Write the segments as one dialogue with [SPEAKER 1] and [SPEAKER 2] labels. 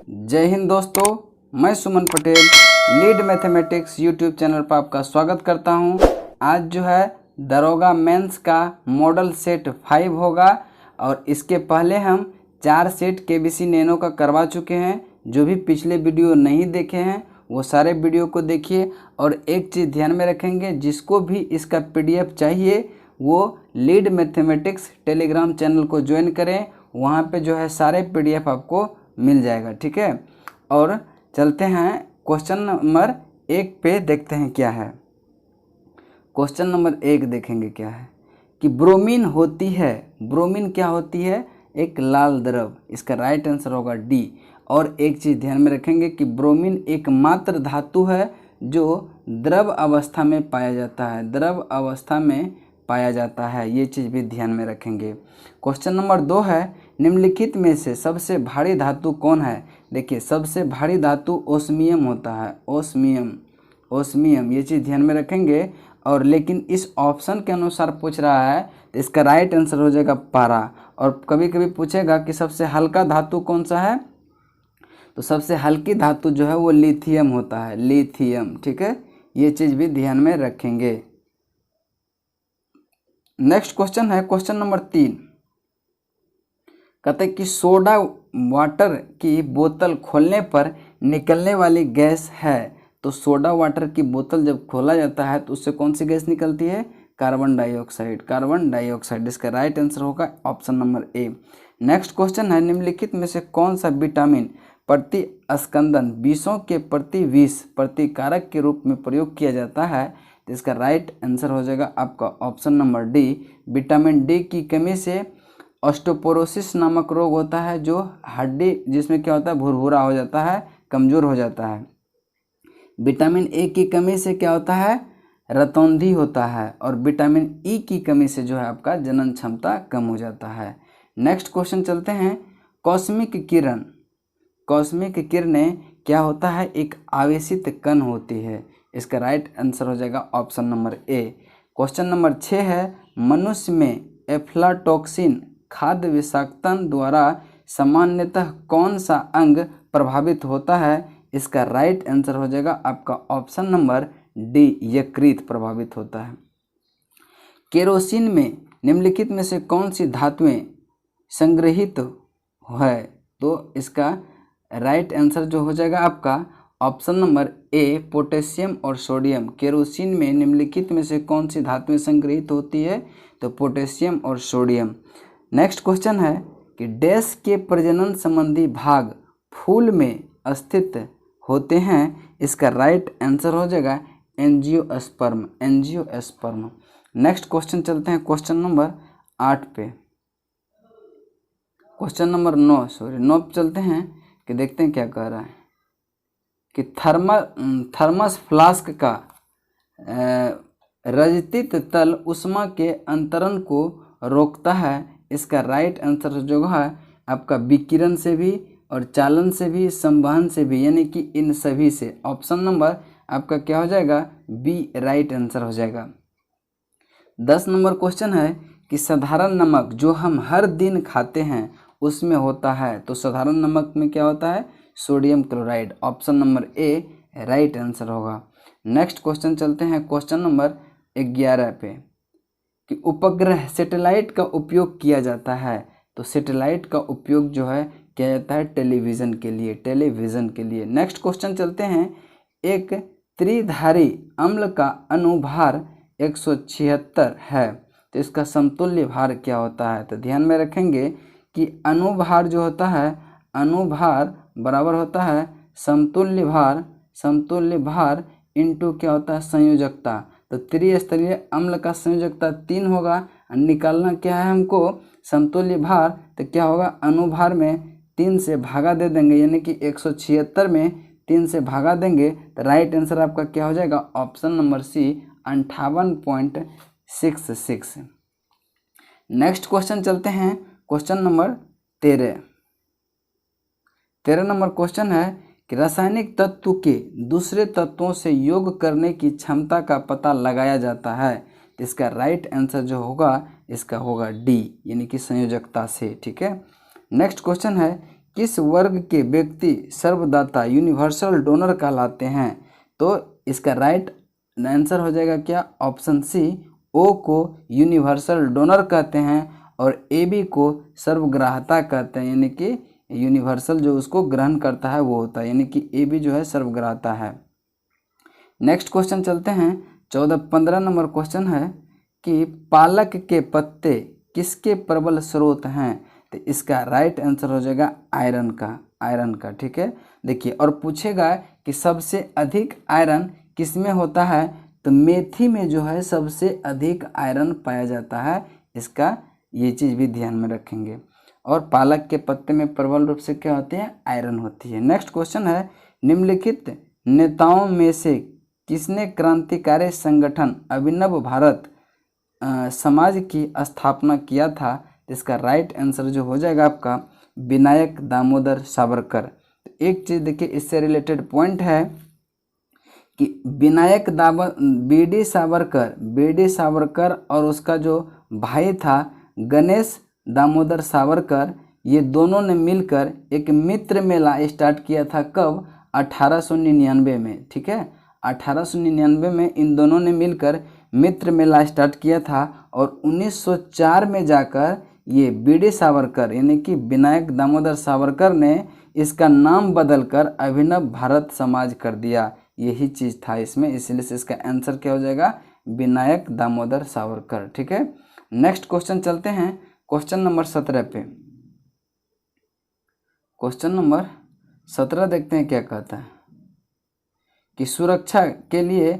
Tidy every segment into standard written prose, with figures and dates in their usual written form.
[SPEAKER 1] जय हिंद दोस्तों, मैं Suman Patel lead mathematics YouTube channel पर आपका स्वागत करता हूं। आज जो है दरोगा मेंस का मॉडल सेट 5 होगा और इसके पहले हम 4 सेट केबीसी नैनो का करवा चुके हैं। जो भी पिछले वीडियो नहीं देखे हैं वो सारे वीडियो को देखिए। और एक चीज़ ध्यान में रखेंगे, जिसको भी इसका पीडीएफ चाहिए वो लीड मैथमेटिक्स टेलीग्राम चैनल को ज्वाइन करें। वहाँ पे जो है सारे पीडीएफ आपको मिल जाएगा, ठीक है। और चलते हैं क्वेश्चन नंबर 1 पे, देखते हैं क्या है। क्वेश्चन नंबर 1 देखेंगे क्या है कि ब्रोमीन होती है, ब्रोमीन क्या होती है? एक लाल द्रव। इसका राइट आंसर होगा डी। और एक चीज़ ध्यान में रखेंगे कि ब्रोमीन एकमात्र धातु है जो द्रव अवस्था में पाया जाता है, द्रव अवस्था में पाया जाता है। ये चीज़ भी ध्यान में रखेंगे। क्वेश्चन नंबर 2 है, निम्नलिखित में से सबसे भारी धातु कौन है? देखिए, सबसे भारी धातु ओस्मियम होता है, ओस्मियम, ओस्मियम। ये चीज़ ध्यान में रखेंगे। और लेकिन इस ऑप्शन के अनुसार पूछ रहा है तो इसका राइट आंसर हो जाएगा पारा। और कभी कभी पूछेगा कि सबसे हल्का धातु कौन सा है, तो सबसे हल्की धातु जो है वो लिथियम होता है, लिथियम, ठीक है। ये चीज़ भी ध्यान में रखेंगे। नेक्स्ट क्वेश्चन है क्वेश्चन नंबर 3। कहते हैं कि सोडा वाटर की बोतल खोलने पर निकलने वाली गैस है। तो सोडा वाटर की बोतल जब खोला जाता है तो उससे कौन सी गैस निकलती है? Carbon dioxide, carbon dioxide. इसका राइट आंसर होगा option number A. Next question है, निम्नलिखित में से कौन सा विटामिन प्रति स्कंदन 20 के प्रति 20 प्रतिकारक के रूप में प्रयोग किया जाता है? तो इसका राइट आंसर हो जाएगा आपका option number D. Vitamin D की कमी से ऑस्टोपोरोसिस नामक रोग होता है, जो हड्डी जिसमें क्या होता है, भुरभुरा हो जाता है, कमज़ोर हो जाता है। विटामिन ए की कमी से क्या होता है? रतौंधी होता है। और विटामिन ई की कमी से जो है आपका जनन क्षमता कम हो जाता है। नेक्स्ट क्वेश्चन चलते हैं, कॉस्मिक किरण, कॉस्मिक किरणें क्या होता है? एक आवेशित कण होती है। इसका राइट आंसर हो जाएगा option number A. Question number 6 है, मनुष्य में एफ्लाटॉक्सिन खाद्य विषाक्तन द्वारा सामान्यतः कौन सा अंग प्रभावित होता है? इसका राइट आंसर हो जाएगा आपका ऑप्शन नंबर डी, यकृत प्रभावित होता है। केरोसिन में निम्नलिखित में से कौन सी धातुएं संग्रहित है? तो इसका राइट आंसर जो हो जाएगा आपका ऑप्शन नंबर ए, पोटेशियम और सोडियम। केरोसिन में निम्नलिखित में से कौन सी धातुएं संग्रहित होती है? तो पोटेशियम और सोडियम। नेक्स्ट क्वेश्चन है कि डैश के प्रजनन संबंधी भाग फूल में स्थित होते हैं? इसका राइट आंसर हो जाएगा एंजियोस्पर्म, एंजियोस्पर्म। नेक्स्ट क्वेश्चन चलते हैं क्वेश्चन नंबर 8 पे। क्वेश्चन नंबर 9 पे चलते हैं कि देखते हैं क्या कह रहा है कि थर्मस फ्लास्क का रजतित तल ऊष्मा के अंतरण को रोकता है। इसका राइट आंसर जो है आपका विकिरण से भी और चालन से भी, संवहन से भी, यानी कि इन सभी से। ऑप्शन नंबर आपका क्या हो जाएगा? बी, राइट आंसर हो जाएगा। 10 नंबर क्वेश्चन है कि साधारण नमक जो हम हर दिन खाते हैं उसमें होता है। तो साधारण नमक में क्या होता है? Sodium chloride. Option number A right answer होगा। नेक्स्ट क्वेश्चन चलते हैं क्वेश्चन नंबर 11 पे कि उपग्रह सैटेलाइट का उपयोग किया जाता है। तो सैटेलाइट का उपयोग जो है किया जाता है टेलीविज़न के लिए, टेलीविज़न के लिए। नेक्स्ट क्वेश्चन चलते हैं, एक त्रिधारी अम्ल का अनुभार 176 है, तो इसका समतुल्य भार क्या होता है? तो ध्यान में रखेंगे कि अनुभार जो होता है, अनुभार बराबर होता है समतुल्य भार, समतुल्य भार इंटू क्या होता है? संयोजकता। तो त्रिस्तरीय अम्ल का संयोजकता 3 होगा। निकालना क्या है हमको? समतुल्य भार। तो क्या होगा? अनुभार में 3 से भागा दे देंगे, यानी कि 176 में 3 से भागा देंगे तो राइट आंसर आपका क्या हो जाएगा? Option number C, 58.66। Next question चलते हैं क्वेश्चन नंबर 13 नंबर क्वेश्चन है कि रासायनिक तत्व के दूसरे तत्वों से योग करने की क्षमता का पता लगाया जाता है। तो इसका राइट आंसर जो होगा इसका होगा डी, यानी कि संयोजकता से, ठीक है। नेक्स्ट क्वेश्चन है किस वर्ग के व्यक्ति सर्वदाता यूनिवर्सल डोनर कहलाते हैं? तो इसका राइट आंसर हो जाएगा क्या? ऑप्शन सी, ओ को यूनिवर्सल डोनर कहते हैं और ए बी को सर्वग्राहता कहते हैं, यानी कि यूनिवर्सल जो उसको ग्रहण करता है वो होता है, यानी कि ए बी जो है सर्वग्राहता है। नेक्स्ट क्वेश्चन चलते हैं। 14-15 नंबर क्वेश्चन है कि पालक के पत्ते किसके प्रबल स्रोत हैं? तो इसका राइट आंसर हो जाएगा आयरन का, ठीक है। देखिए, और पूछेगा कि सबसे अधिक आयरन किस में होता है? तो मेथी में जो है सबसे अधिक आयरन पाया जाता है, इसका ये चीज़ भी ध्यान में रखेंगे। और पालक के पत्ते में प्रबल रूप से क्या होती है? आयरन होती है। नेक्स्ट क्वेश्चन है, निम्नलिखित नेताओं में से किसने क्रांतिकारी संगठन अभिनव भारत समाज की स्थापना किया था? इसका राइट आंसर जो हो जाएगा आपका विनायक दामोदर सावरकर। एक चीज़ देखिए, इससे रिलेटेड पॉइंट है कि विनायक बी डी सावरकर और उसका जो भाई था गणेश दामोदर सावरकर, ये दोनों ने मिलकर एक मित्र मेला स्टार्ट किया था। कब? 1899 में, ठीक है। 1899 में इन दोनों ने मिलकर मित्र मेला स्टार्ट किया था और 1904 में जाकर ये बी.डी. सावरकर यानी कि विनायक दामोदर सावरकर ने इसका नाम बदलकर अभिनव भारत समाज कर दिया। यही चीज़ था इसमें, इसलिए से इसका आंसर क्या हो जाएगा? विनायक दामोदर सावरकर, ठीक है। नेक्स्ट क्वेश्चन चलते हैं क्वेश्चन नंबर 17 पे। क्वेश्चन नंबर 17 देखते हैं क्या कहता है कि सुरक्षा के लिए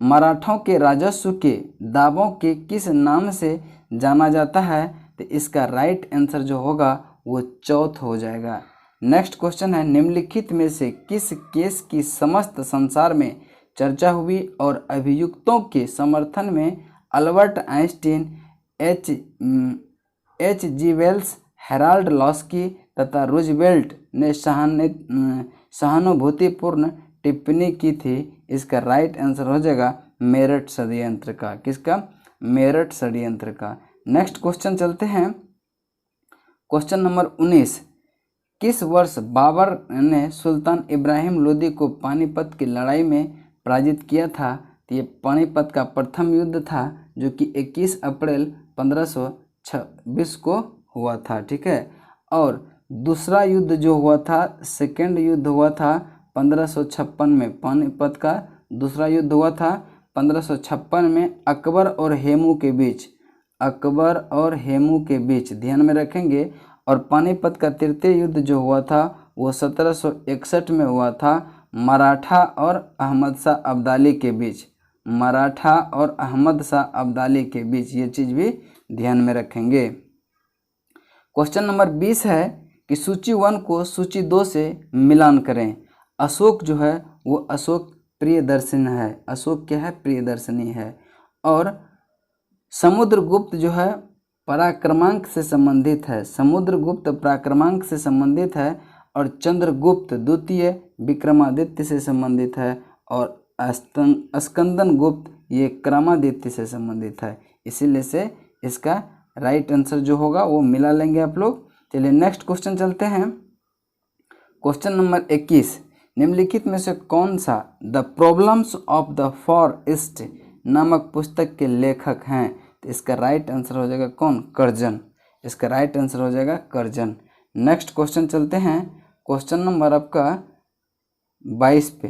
[SPEAKER 1] मराठों के राजस्व के दावों के किस नाम से जाना जाता है? तो इसका राइट आंसर जो होगा वो चौथ हो जाएगा। नेक्स्ट क्वेश्चन है, निम्नलिखित में से किस केस की समस्त संसार में चर्चा हुई और अभियुक्तों के समर्थन में Albert Einstein, H G Wells, Herald Laski तथा रूजवेल्ट ने सहानुभूतिपूर्ण टिप्पणी की थी? इसका राइट आंसर हो जाएगा मेरठ षड्यंत्र का। किसका? मेरठ षड्यंत्र का। नेक्स्ट क्वेश्चन चलते हैं क्वेश्चन नंबर 19। किस वर्ष बाबर ने सुल्तान इब्राहिम लोदी को पानीपत की लड़ाई में पराजित किया था? तो ये पानीपत का प्रथम युद्ध था जो कि 21 अप्रैल 1526 को हुआ था, ठीक है। और दूसरा युद्ध जो हुआ था, सेकेंड युद्ध हुआ था 1556 में। पानीपत का दूसरा युद्ध हुआ था 1556 में अकबर और हेमू के बीच, ध्यान में रखेंगे। और पानीपत का तृतीय युद्ध जो हुआ था वो 1761 में हुआ था, मराठा और अहमद शाह अब्दाली के बीच, ये चीज़ भी ध्यान में रखेंगे। क्वेश्चन नंबर 20 है कि सूची 1 को सूची 2 से मिलान करें। अशोक जो है वो अशोक प्रियदर्शनी है, अशोक क्या है? प्रियदर्शनी है। और समुद्रगुप्त जो है पराक्रमांक से संबंधित है, और चंद्रगुप्त द्वितीय विक्रमादित्य से संबंधित है, और स्कंदन गुप्त ये क्रमादित्य से संबंधित है। इसीलिए से इसका राइट आंसर जो होगा वो मिला लेंगे आप लोग। चलिए नेक्स्ट क्वेश्चन चलते हैं। क्वेश्चन नंबर 21, निम्नलिखित में से कौन सा the problems of the forest नामक पुस्तक के लेखक हैं? तो इसका राइट आंसर हो जाएगा कौन? कर्जन। इसका राइट आंसर हो जाएगा कर्जन। नेक्स्ट क्वेश्चन चलते हैं क्वेश्चन नंबर आपका 22 पे।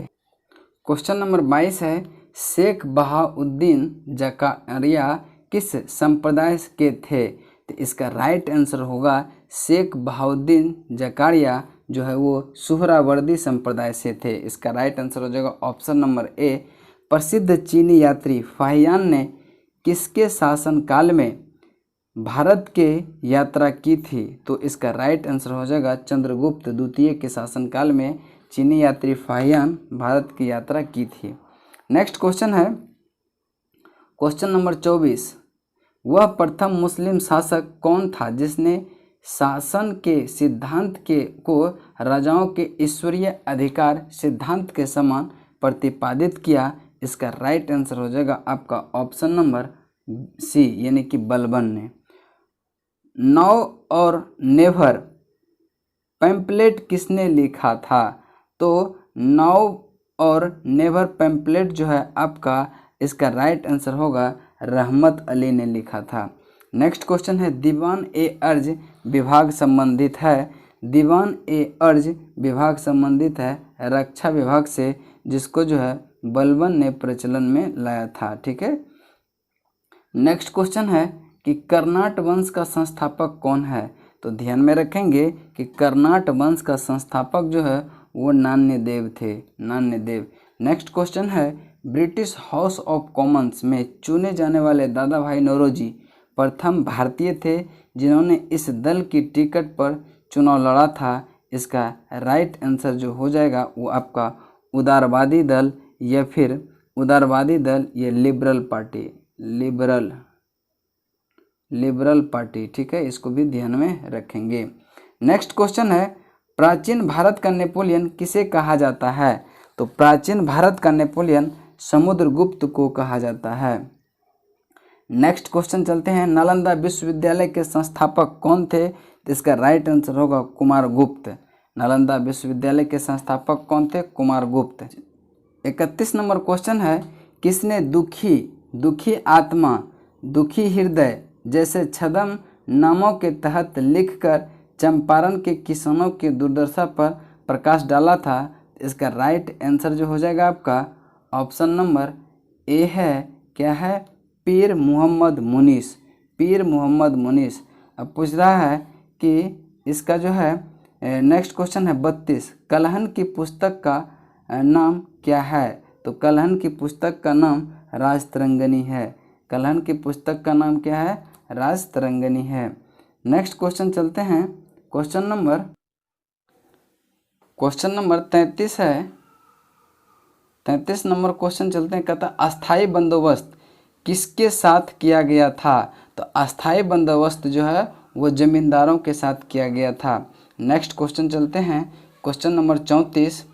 [SPEAKER 1] क्वेश्चन नंबर 22 है, शेख बहाउद्दीन जकारिया किस संप्रदाय के थे? तो इसका राइट आंसर होगा शेख बहाउद्दीन जकारिया जो है वो सुहरावर्दी संप्रदाय से थे। इसका राइट आंसर हो जाएगा ऑप्शन नंबर ए। प्रसिद्ध चीनी यात्री फाहियान ने किसके शासनकाल में भारत के यात्रा की थी? तो इसका राइट आंसर हो जाएगा चंद्रगुप्त द्वितीय के शासनकाल में चीनी यात्री फाहियान भारत की यात्रा की थी। नेक्स्ट क्वेश्चन है क्वेश्चन नंबर 24, वह प्रथम मुस्लिम शासक कौन था जिसने शासन के सिद्धांत को राजाओं के ईश्वरीय अधिकार सिद्धांत के समान प्रतिपादित किया? इसका राइट आंसर हो जाएगा आपका ऑप्शन नंबर सी, यानी कि बलबन ने। नाउ और नेवर पैम्पलेट किसने लिखा था? तो नाउ और नेवर पैम्पलेट जो है आपका इसका राइट आंसर होगा रहमत अली ने लिखा था। नेक्स्ट क्वेश्चन है दीवान ए अर्ज विभाग संबंधित है। दीवान ए अर्ज विभाग संबंधित है रक्षा विभाग से, जिसको जो है बलबन ने प्रचलन में लाया था। ठीक है। नेक्स्ट क्वेश्चन है कि कर्नाट वंश का संस्थापक कौन है? तो ध्यान में रखेंगे कि कर्नाट वंश का संस्थापक जो है वो नान्यदेव थे, नान्यदेव। नेक्स्ट क्वेश्चन है ब्रिटिश हाउस ऑफ कॉमन्स में चुने जाने वाले दादा भाई नौरोजी प्रथम भारतीय थे जिन्होंने इस दल की टिकट पर चुनाव लड़ा था। इसका राइट आंसर जो हो जाएगा वो आपका उदारवादी दल या फिर उदारवादी दल या लिबरल पार्टी, लिबरल पार्टी। ठीक है, इसको भी ध्यान में रखेंगे। नेक्स्ट क्वेश्चन है प्राचीन भारत का नेपोलियन किसे कहा जाता है? तो प्राचीन भारत का नेपोलियन समुद्रगुप्त को कहा जाता है। नेक्स्ट क्वेश्चन चलते हैं नालंदा विश्वविद्यालय के संस्थापक कौन थे? तो इसका राइट आंसर होगा कुमारगुप्त। नालंदा विश्वविद्यालय के संस्थापक कौन थे? कुमारगुप्त। 31 नंबर क्वेश्चन है किसने दुखी आत्मा, दुखी हृदय जैसे छदम नामों के तहत लिखकर चंपारण के किसानों की दुर्दशा पर प्रकाश डाला था? इसका राइट आंसर जो हो जाएगा आपका ऑप्शन नंबर ए है, क्या है? पीर मोहम्मद मुनीस, पीर मोहम्मद मुनीस। अब पूछ रहा है कि इसका जो है नेक्स्ट क्वेश्चन है 32 कलहन की पुस्तक का नाम क्या है? तो कलहन की पुस्तक का नाम राजतरंगिणी है। कलहन की पुस्तक का नाम क्या है? राजतरंगिणी है। नेक्स्ट क्वेश्चन चलते हैं क्वेश्चन नंबर 33 है। 33 नंबर क्वेश्चन चलते हैं, कहता अस्थाई बंदोबस्त किसके साथ किया गया था? तो अस्थाई बंदोबस्त जो है वो जमींदारों के साथ किया गया था। नेक्स्ट क्वेश्चन चलते हैं क्वेश्चन नंबर 34,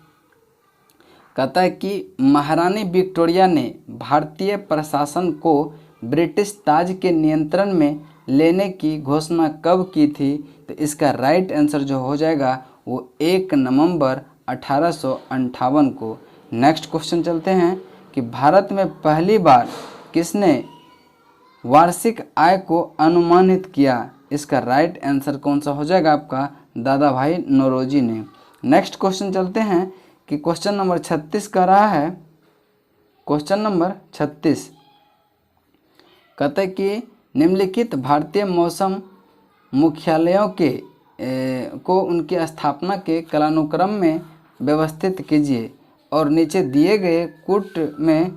[SPEAKER 1] कहता है कि महारानी विक्टोरिया ने भारतीय प्रशासन को ब्रिटिश ताज के नियंत्रण में लेने की घोषणा कब की थी? तो इसका राइट आंसर जो हो जाएगा वो 1 नवंबर 1858 को। नेक्स्ट क्वेश्चन चलते हैं कि भारत में पहली बार किसने वार्षिक आय को अनुमानित किया? इसका राइट आंसर कौन सा हो जाएगा आपका? दादा भाई नौरोजी ने। नेक्स्ट क्वेश्चन चलते हैं कि क्वेश्चन नंबर 36 का रहा है। क्वेश्चन नंबर 36 कहते हैं कि निम्नलिखित भारतीय मौसम मुख्यालयों को उनकी स्थापना के कालानुक्रम में व्यवस्थित कीजिए और नीचे दिए गए कूट में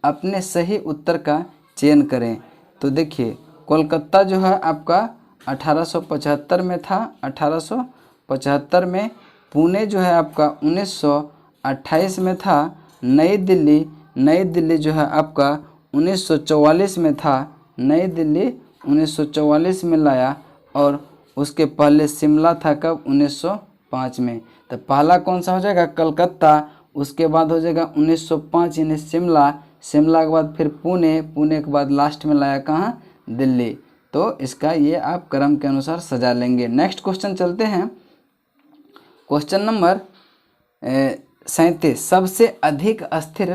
[SPEAKER 1] अपने सही उत्तर का चयन करें। तो देखिए कोलकाता जो है आपका 1875 में था, 1875 में। पुणे जो है आपका 1928 में था। नई दिल्ली जो है आपका 1944 में था। नई दिल्ली 1944 में लाया और उसके पहले शिमला था कब? 1905 में। तो पहला कौन सा हो जाएगा? कलकत्ता। उसके बाद हो जाएगा 1905 यानी शिमला के बाद फिर पुणे के बाद लास्ट में लाया कहाँ? दिल्ली। तो इसका ये आप क्रम के अनुसार सजा लेंगे। नेक्स्ट क्वेश्चन चलते हैं क्वेश्चन नंबर 37 सबसे अधिक अस्थिर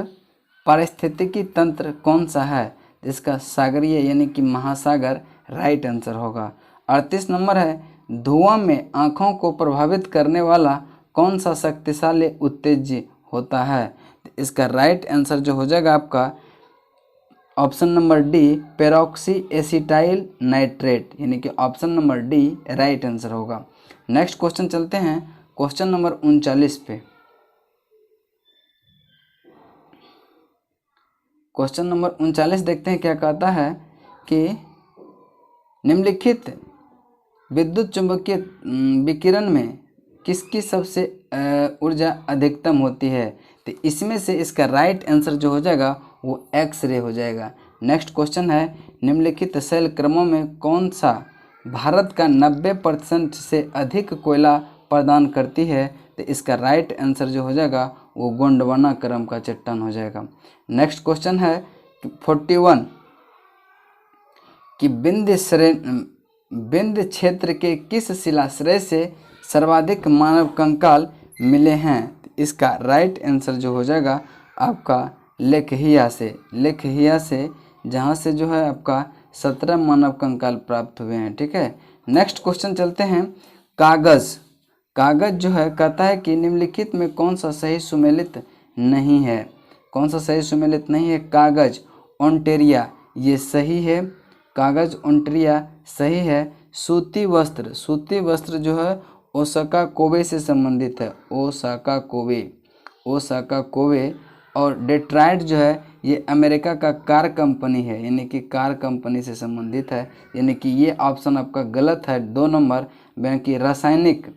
[SPEAKER 1] पारिस्थितिकी तंत्र कौन सा है? इसका सागरीय यानी कि महासागर राइट आंसर होगा। 38 नंबर है धुआं में आँखों को प्रभावित करने वाला कौन सा शक्तिशाली उत्तेज्य होता है? इसका राइट आंसर जो हो जाएगा आपका option number D peroxy acetyl nitrate, यानी कि option number D right answer होगा। नेक्स्ट क्वेश्चन चलते हैं क्वेश्चन नंबर 39 पे। क्वेश्चन नंबर 39 देखते हैं क्या कहता है कि निम्नलिखित विद्युत चुंबकीय विकिरण में किसकी सबसे ऊर्जा अधिकतम होती है? तो इसमें से इसका राइट आंसर जो हो जाएगा वो एक्स रे हो जाएगा। नेक्स्ट क्वेश्चन है निम्नलिखित शैल क्रमों में कौन सा भारत का 90% से अधिक कोयला प्रदान करती है? तो इसका राइट आंसर जो हो जाएगा वो गोंडवाना क्रम का चट्टान हो जाएगा। नेक्स्ट क्वेश्चन है 41 कि विंध्य क्षेत्र के किस शिलाश्रय से सर्वाधिक मानव कंकाल मिले हैं? इसका राइट आंसर जो हो जाएगा आपका लेखहिया से, जहाँ से जो है आपका 17 मानव कंकाल प्राप्त हुए हैं। ठीक है, नेक्स्ट क्वेश्चन चलते हैं। कागज जो है कहता है कि निम्नलिखित में कौन सा सही सुमेलित नहीं है? कौन सा सही सुमेलित नहीं है? कागज ओंटेरिया ये सही है, कागज ओंटेरिया सही है। सूती वस्त्र जो है ओसाका कोबे से संबंधित है, ओसाका कोबे। और डेट्राइट जो है ये अमेरिका का कार कंपनी है, यानी कि कार कंपनी से संबंधित है, यानी कि ये ऑप्शन आपका गलत है 2 नंबर। यानी रासायनिक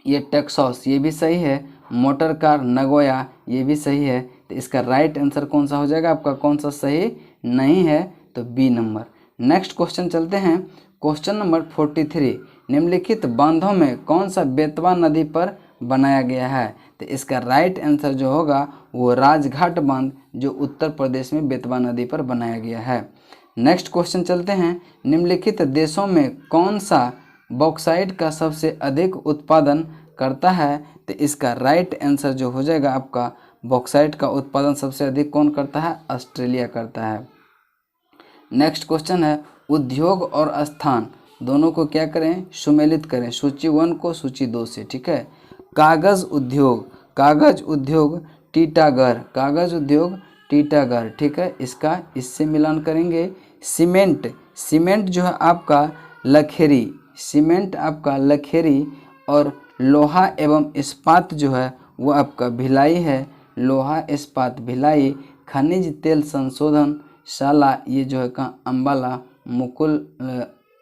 [SPEAKER 1] ये टेक्सास ये भी सही है, मोटर कार नगोया ये भी सही है। तो इसका राइट आंसर कौन सा हो जाएगा आपका? कौन सा सही नहीं है? तो बी नंबर। नेक्स्ट क्वेश्चन चलते हैं, क्वेश्चन नंबर 43। निम्नलिखित बांधों में कौन सा बेतवा नदी पर बनाया गया है? तो इसका राइट आंसर जो होगा वो राजघाट बांध जो उत्तर प्रदेश में बेतवा नदी पर बनाया गया है। नेक्स्ट क्वेश्चन चलते हैं, निम्नलिखित देशों में कौन सा बॉक्साइट का सबसे अधिक उत्पादन करता है? तो इसका राइट आंसर जो हो जाएगा आपका बॉक्साइट का उत्पादन सबसे अधिक कौन करता है? ऑस्ट्रेलिया करता है। नेक्स्ट क्वेश्चन है, उद्योग और स्थान दोनों को क्या करें? सुमेलित करें, सूची 1 को सूची 2 से। ठीक है, कागज उद्योग टीटागढ़। ठीक है, इसका इससे मिलान करेंगे। सीमेंट जो है आपका लखेरी, और लोहा एवं इस्पात जो है वो आपका भिलाई है, लोहा इस्पात भिलाई। खनिज तेल संशोधनशाला ये जो है कहाँ?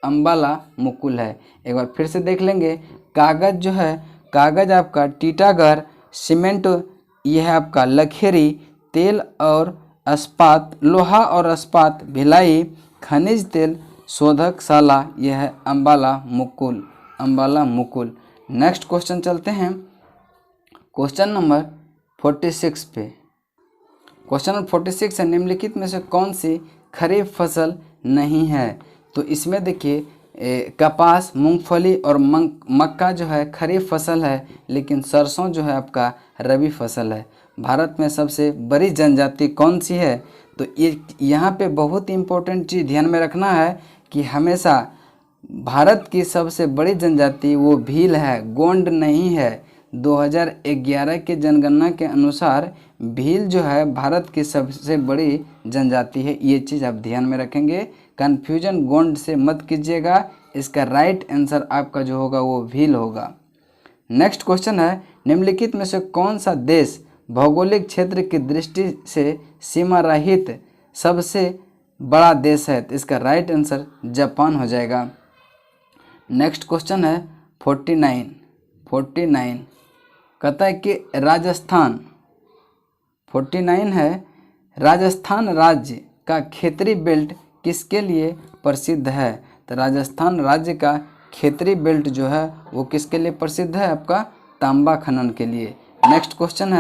[SPEAKER 1] अम्बाला मुकुल है। एक बार फिर से देख लेंगे, कागज आपका टीटागढ़, सीमेंट यह है आपका लखेरी, तेल और इस्पात लोहा और इस्पात भिलाई, खनिज तेल शोधकशाला यह है अम्बाला मुकुल। नेक्स्ट क्वेश्चन चलते हैं क्वेश्चन नंबर 46 पे। क्वेश्चन नंबर 46 है, निम्नलिखित में से कौन सी खरीफ फसल नहीं है? तो इसमें देखिए कपास, मूंगफली और मक्का जो है खरीफ फसल है, लेकिन सरसों जो है आपका रबी फसल है। भारत में सबसे बड़ी जनजाति कौन सी है? तो ये यहाँ पे बहुत इंपॉर्टेंट चीज़ ध्यान में रखना है कि हमेशा भारत की सबसे बड़ी जनजाति वो भील है, गोंड नहीं है। 2011 के जनगणना के अनुसार भील जो है भारत की सबसे बड़ी जनजाति है। ये चीज़ आप ध्यान में रखेंगे, कन्फ्यूजन गोंड से मत कीजिएगा। इसका राइट आंसर आपका जो होगा वो भील होगा। नेक्स्ट क्वेश्चन है, निम्नलिखित में से कौन सा देश भौगोलिक क्षेत्र की दृष्टि से सीमा रहित सबसे बड़ा देश है? तो इसका राइट आंसर जापान हो जाएगा। नेक्स्ट क्वेश्चन है 49 कहता है कि राजस्थान 49 है, राजस्थान राज्य का खेतरी बेल्ट किसके लिए प्रसिद्ध है? तो राजस्थान राज्य का खेतरी बेल्ट जो है वो किसके लिए प्रसिद्ध है? आपका तांबा खनन के लिए। नेक्स्ट क्वेश्चन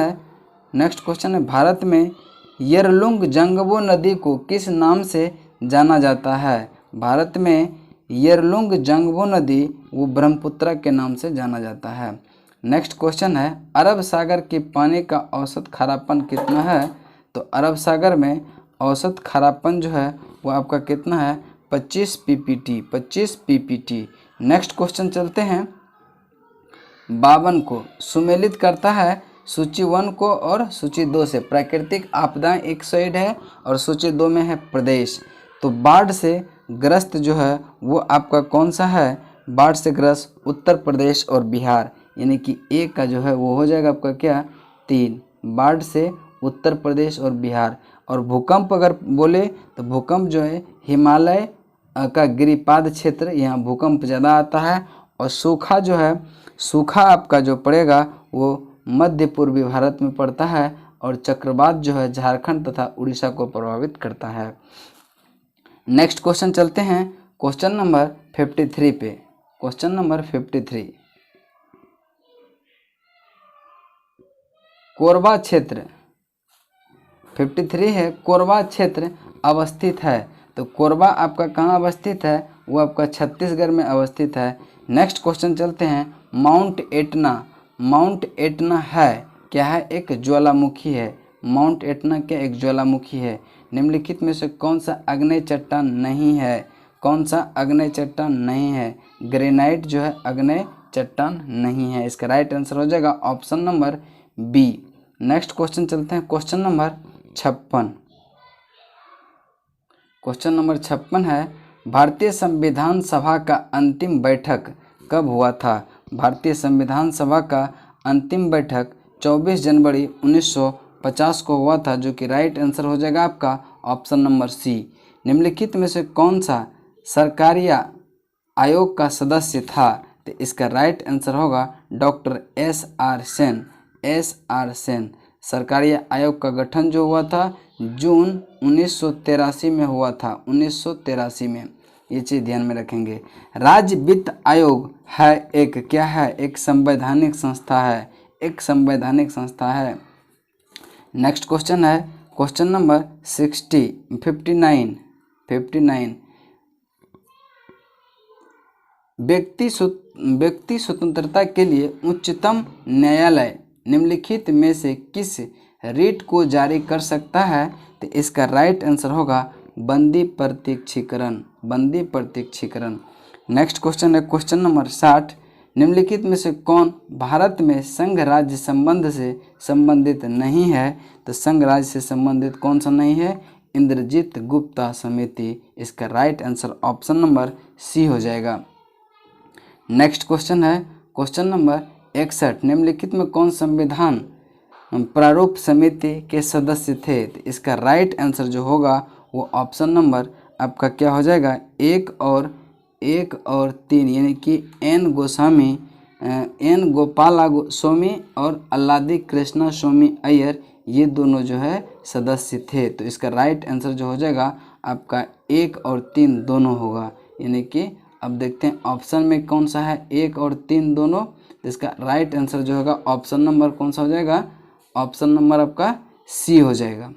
[SPEAKER 1] है, भारत में येरलुंग जंगबो नदी को किस नाम से जाना जाता है? भारत में येरलुंग जंगबो नदी वो ब्रह्मपुत्र के नाम से जाना जाता है। नेक्स्ट क्वेश्चन है, अरब सागर के पानी का औसत खारापन कितना है? तो अरब सागर में औसत खारापन जो है वो आपका कितना है? 25 पीपीटी। नेक्स्ट क्वेश्चन चलते हैं, 52 को सुमेलित करता है सूची 1 को और सूची 2 से। प्राकृतिक आपदाएं एक साइड है और सूची 2 में है प्रदेश। तो बाढ़ से ग्रस्त जो है वो आपका कौन सा है? बाढ़ से ग्रस्त उत्तर प्रदेश और बिहार, यानी कि एक का जो है वो हो जाएगा आपका क्या? 3। बाढ़ से उत्तर प्रदेश और बिहार। और भूकंप अगर बोले तो भूकंप जो है हिमालय का गिरिपाद क्षेत्र, यहाँ भूकंप ज़्यादा आता है। और सूखा जो है, सूखा आपका जो पड़ेगा वो मध्य पूर्वी भारत में पड़ता है। और चक्रवात जो है झारखंड तथा उड़ीसा को प्रभावित करता है। नेक्स्ट क्वेश्चन चलते हैं क्वेश्चन नंबर 53 पे। क्वेश्चन नंबर 53, कोरबा क्षेत्र 53 है, कोरबा क्षेत्र अवस्थित है। तो कोरबा आपका कहाँ अवस्थित है, वो आपका छत्तीसगढ़ में अवस्थित है। नेक्स्ट क्वेश्चन चलते हैं, माउंट एटना। माउंट एटना है क्या है, एक ज्वालामुखी है। माउंट एटना क्या एक ज्वालामुखी है। निम्नलिखित में से कौन सा अग्नेय चट्टान नहीं है, कौन सा अग्नेय चट्टान नहीं है, ग्रेनाइट जो है अग्नेय चट्टान नहीं है। इसका राइट आंसर हो जाएगा option number B. Next question चलते हैं, क्वेश्चन नंबर 56। क्वेश्चन नंबर 56 है, भारतीय संविधान सभा का अंतिम बैठक कब हुआ था। भारतीय संविधान सभा का अंतिम बैठक 24 जनवरी 1950 को हुआ था, जो कि राइट आंसर हो जाएगा आपका ऑप्शन नंबर सी। निम्नलिखित में से कौन सा सरकारी आयोग का सदस्य था, तो इसका राइट आंसर होगा doctor SR. Sen. SR. Sen. सरकारी आयोग का गठन जो हुआ था जून 1983 में हुआ था, 1983 में, ये चीज़ ध्यान में रखेंगे। राज्य वित्त आयोग है एक क्या है, एक संवैधानिक संस्था है, एक संवैधानिक संस्था है। नेक्स्ट क्वेश्चन है क्वेश्चन नंबर 59। व्यक्ति स्वतंत्रता के लिए उच्चतम न्यायालय निम्नलिखित में से किस रिट को जारी कर सकता है, तो इसका राइट आंसर होगा बंदी प्रत्यक्षीकरण। बंदी प्रत्यक्षीकरण। नेक्स्ट क्वेश्चन है क्वेश्चन नंबर 60। निम्नलिखित में से कौन भारत में संघ राज्य संबंध से संबंधित नहीं है, तो संघ राज्य से संबंधित कौन सा नहीं है, इंद्रजीत गुप्ता समिति। इसका right answer option number C हो जाएगा। नेक्स्ट क्वेश्चन है क्वेश्चन नंबर 61। निम्नलिखित में कौन संविधान प्रारूप समिति के सदस्य थे, तो इसका राइट आंसर जो होगा वो ऑप्शन नंबर आपका क्या हो जाएगा, एक और 3, यानी कि एन गोस्वामी, एन गोपाला स्वामी और अल्लादी कृष्णा स्वामी अय्यर, ये दोनों जो है सदस्य थे। तो इसका राइट आंसर जो हो जाएगा आपका 1 और 3 दोनों होगा। यानी कि अब देखते हैं ऑप्शन में कौन सा है 1 और 3 दोनों, तो इसका राइट आंसर जो होगा ऑप्शन नंबर कौन सा हो जाएगा, ऑप्शन नंबर आपका सी हो जाएगा।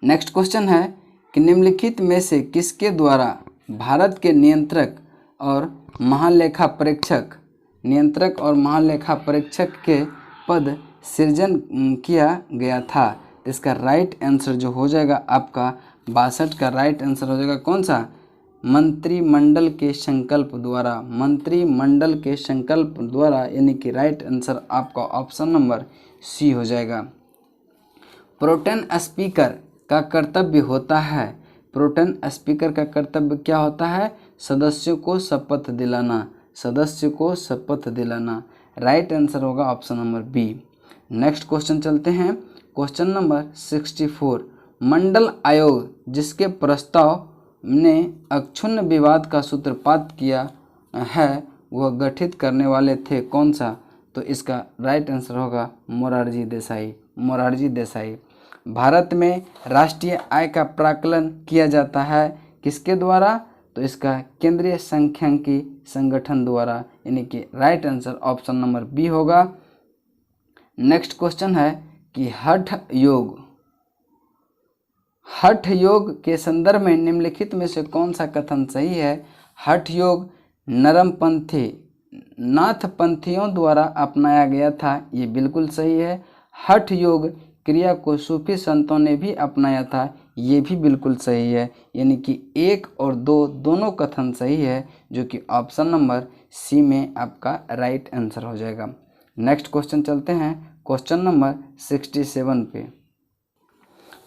[SPEAKER 1] नेक्स्ट क्वेश्चन है कि निम्नलिखित में से किसके द्वारा भारत के नियंत्रक और महालेखा परीक्षक के पद सृजन किया गया था। इसका राइट आंसर जो हो जाएगा आपका 62 का राइट आंसर हो जाएगा कौन सा, मंत्रिमंडल के संकल्प द्वारा। मंत्रिमंडल के संकल्प द्वारा, यानी कि राइट आंसर आपका ऑप्शन नंबर सी हो जाएगा। प्रोटेन स्पीकर का कर्तव्य होता है, प्रोटेन स्पीकर का कर्तव्य क्या होता है, सदस्यों को शपथ दिलाना, सदस्यों को शपथ दिलाना। राइट आंसर होगा option number B. Next question चलते हैं क्वेश्चन नंबर 64। मंडल आयोग जिसके प्रस्ताव ने अक्षुण्ण विवाद का सूत्रपात किया है, वह गठित करने वाले थे कौन सा, तो इसका राइट आंसर होगा मोरारजी देसाई। मोरारजी देसाई। भारत में राष्ट्रीय आय का प्राकलन किया जाता है किसके द्वारा, तो इसका केंद्रीय सांख्यिकी संगठन द्वारा, यानी कि right answer option number B होगा। नेक्स्ट क्वेश्चन है कि हठ योग के संदर्भ में निम्नलिखित में से कौन सा कथन सही है। हठ योग नरमपंथी नाथपंथियों द्वारा अपनाया गया था, ये बिल्कुल सही है। हठ योग क्रिया को सूफी संतों ने भी अपनाया था, ये भी बिल्कुल सही है। यानी कि 1 और 2 दोनों कथन सही है, जो कि ऑप्शन नंबर सी में आपका राइट आंसर हो जाएगा। नेक्स्ट क्वेश्चन चलते हैं क्वेश्चन नंबर 67 पे।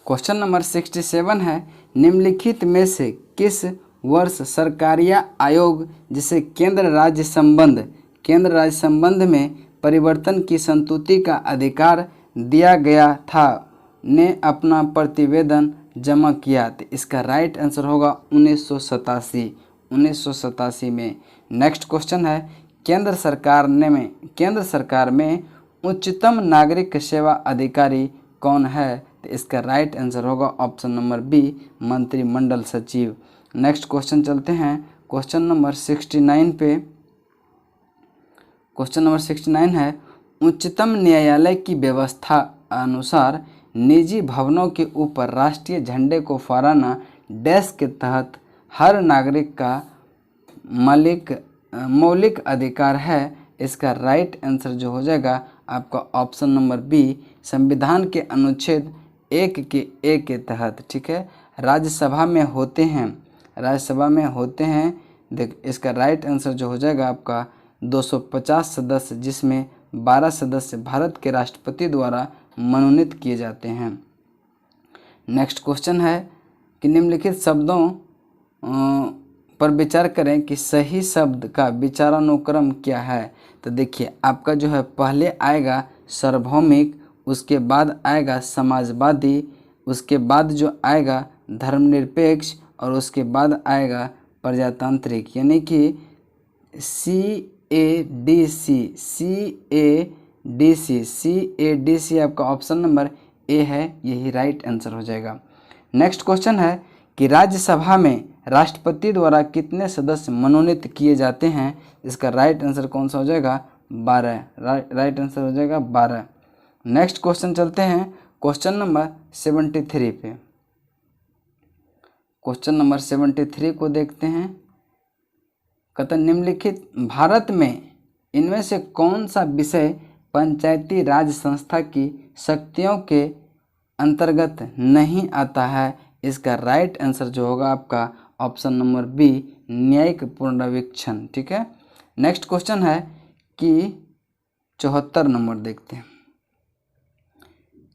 [SPEAKER 1] क्वेश्चन नंबर 67 है, निम्नलिखित में से किस वर्ष सरकारी आयोग जिसे केंद्र राज्य संबंध में परिवर्तन की संतुति का अधिकार दिया गया था ने अपना प्रतिवेदन जमा किया, तो इसका राइट आंसर होगा 1987 में। नेक्स्ट क्वेश्चन है, केंद्र सरकार में उच्चतम नागरिक सेवा अधिकारी कौन है, तो इसका राइट आंसर होगा ऑप्शन नंबर बी, मंत्रिमंडल सचिव। नेक्स्ट क्वेश्चन चलते हैं क्वेश्चन नंबर 69 पे। क्वेश्चन नंबर 69 है, उच्चतम न्यायालय की व्यवस्था अनुसार निजी भवनों के ऊपर राष्ट्रीय झंडे को फहराना डैश के तहत हर नागरिक का मौलिक अधिकार है। इसका राइट आंसर जो हो जाएगा आपका ऑप्शन नंबर बी, संविधान के अनुच्छेद 1 के ए के तहत। ठीक है, राज्यसभा में होते हैं। देख, इसका राइट आंसर जो हो जाएगा आपका 250 सदस्य, जिसमें 12 सदस्य भारत के राष्ट्रपति द्वारा मनोनीत किए जाते हैं। नेक्स्ट क्वेश्चन है कि निम्नलिखित शब्दों पर विचार करें कि सही शब्द का विचारानुक्रम क्या है। तो देखिए, आपका जो है पहले आएगा सार्वभौमिक, उसके बाद आएगा समाजवादी, उसके बाद जो आएगा धर्मनिरपेक्ष, और उसके बाद आएगा प्रजातांत्रिक, यानी कि CADC आपका ऑप्शन नंबर ए है, यही राइट आंसर हो जाएगा। नेक्स्ट क्वेश्चन है कि राज्यसभा में राष्ट्रपति द्वारा कितने सदस्य मनोनीत किए जाते हैं। इसका राइट आंसर कौन सा हो जाएगा? 12। राइट आंसर हो जाएगा 12। नेक्स्ट क्वेश्चन चलते हैं क्वेश्चन नंबर 73 पे। क्वेश्चन नंबर 73 को देखते हैं। कहता निम्नलिखित भारत में इनमें से कौन सा विषय पंचायती राज संस्था की शक्तियों के अंतर्गत नहीं आता है। इसका राइट आंसर जो होगा आपका ऑप्शन नंबर बी, न्यायिक पुनरीक्षण। ठीक है, नेक्स्ट क्वेश्चन है कि 74 नंबर देखते हैं।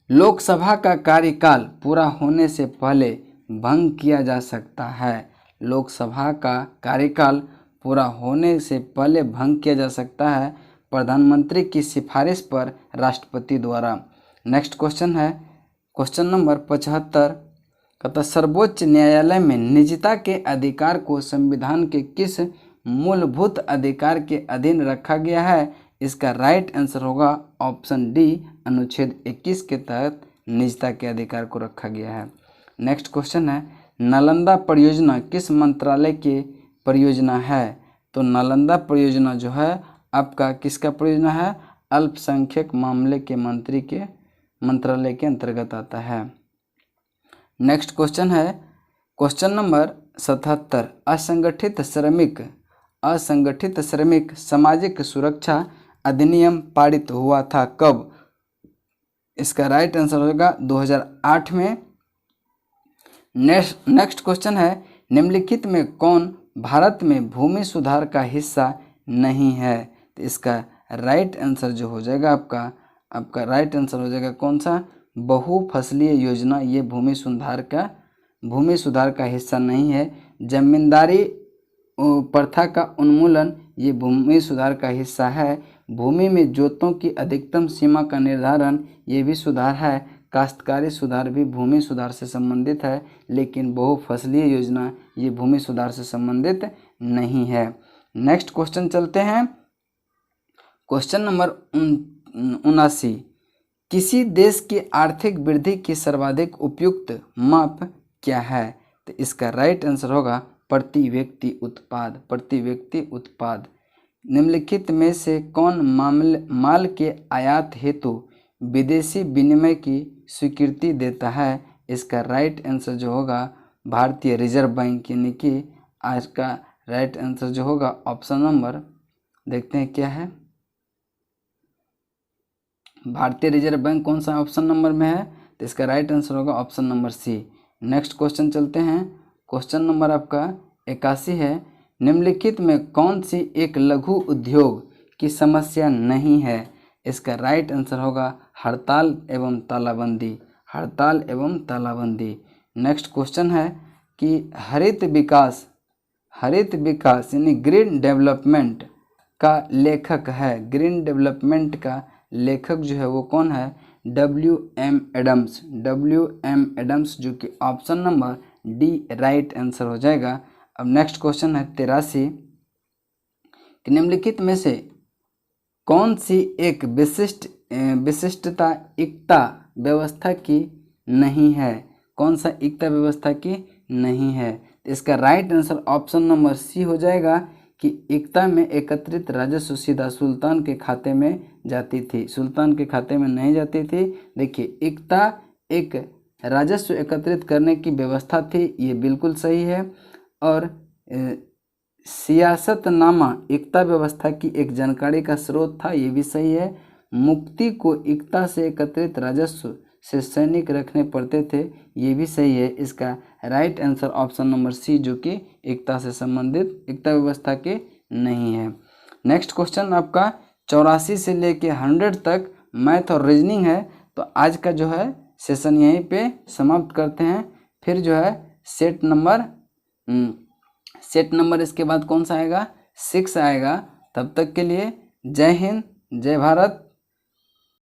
[SPEAKER 1] लोकसभा का कार्यकाल पूरा होने से पहले भंग किया जा सकता है। लोकसभा का कार्यकाल पूरा होने से पहले भंग किया जा सकता है प्रधानमंत्री की सिफारिश पर राष्ट्रपति द्वारा। नेक्स्ट क्वेश्चन है क्वेश्चन नंबर 75। कहता सर्वोच्च न्यायालय में निजता के अधिकार को संविधान के किस मूलभूत अधिकार के अधीन रखा गया है। इसका राइट आंसर होगा ऑप्शन डी, अनुच्छेद 21 के तहत निजता के अधिकार को रखा गया है। नेक्स्ट क्वेश्चन है नालंदा परियोजना किस मंत्रालय की परियोजना है। तो नालंदा परियोजना जो है आपका किसका परियोजना है? अल्पसंख्यक मामले के मंत्री के मंत्रालय के अंतर्गत आता है। नेक्स्ट क्वेश्चन है क्वेश्चन नंबर 77। असंगठित श्रमिक सामाजिक सुरक्षा अधिनियम पारित हुआ था कब। इसका राइट आंसर होगा 2008 में। नेक्स्ट क्वेश्चन है निम्नलिखित में कौन भारत में भूमि सुधार का हिस्सा नहीं है। तो इसका राइट आंसर जो हो जाएगा आपका राइट आंसर हो जाएगा कौन सा? बहुफसलीय योजना। ये भूमि सुधार का हिस्सा नहीं है। जमींदारी प्रथा का उन्मूलन ये भूमि सुधार का हिस्सा है। भूमि में जोतों की अधिकतम सीमा का निर्धारण ये भी सुधार है। काश्तकारी सुधार भी भूमि सुधार से संबंधित है, लेकिन बहुफसलीय योजना ये भूमि सुधार से संबंधित नहीं है। नेक्स्ट क्वेश्चन चलते हैं क्वेश्चन नंबर 79। किसी देश की आर्थिक वृद्धि की सर्वाधिक उपयुक्त माप क्या है। तो इसका राइट आंसर होगा प्रति व्यक्ति उत्पाद। निम्नलिखित में से कौन माल के आयात हेतु विदेशी विनिमय की स्वीकृति देता है। इसका राइट आंसर जो होगा भारतीय रिजर्व बैंक, यानी कि आज का राइट आंसर जो होगा ऑप्शन नंबर देखते हैं क्या है। भारतीय रिजर्व बैंक कौन सा ऑप्शन नंबर में है। तो इसका राइट आंसर होगा option number C. Next question चलते हैं क्वेश्चन नंबर आपका 81 है। निम्नलिखित में कौन सी एक लघु उद्योग की समस्या नहीं है। इसका राइट आंसर होगा हड़ताल एवं तालाबंदी। नेक्स्ट क्वेश्चन है कि हरित विकास यानी ग्रीन डेवलपमेंट का लेखक है। ग्रीन डेवलपमेंट का लेखक जो है वो कौन है? WM एडम्स, जो कि option number D right answer हो जाएगा। अब नेक्स्ट क्वेश्चन है 83 कि निम्नलिखित में से कौन सी एक विशिष्टता एकता व्यवस्था की नहीं है। कौन सा एकता व्यवस्था की नहीं है। इसका right answer option number C हो जाएगा कि एकता में एकत्रित राजस्व सीधा सुल्तान के खाते में जाती थी, सुल्तान के खाते में नहीं जाती थी। देखिए, एकता एक राजस्व एकत्रित करने की व्यवस्था थी, ये बिल्कुल सही है। और सियासतनामा एकता व्यवस्था की एक जानकारी का स्रोत था, ये भी सही है। मुक्ति को एकता से एकत्रित राजस्व से सैनिक रखने पड़ते थे, ये भी सही है। इसका right answer option number C, जो कि एकता से संबंधित, एकता व्यवस्था के नहीं है। नेक्स्ट क्वेश्चन आपका 84 से लेके 100 तक मैथ और रीजनिंग है। तो आज का जो है सेशन यहीं पे समाप्त करते हैं। फिर जो है सेट नंबर इसके बाद कौन सा आएगा, 6 आएगा। तब तक के लिए जय हिंद, जय भारत।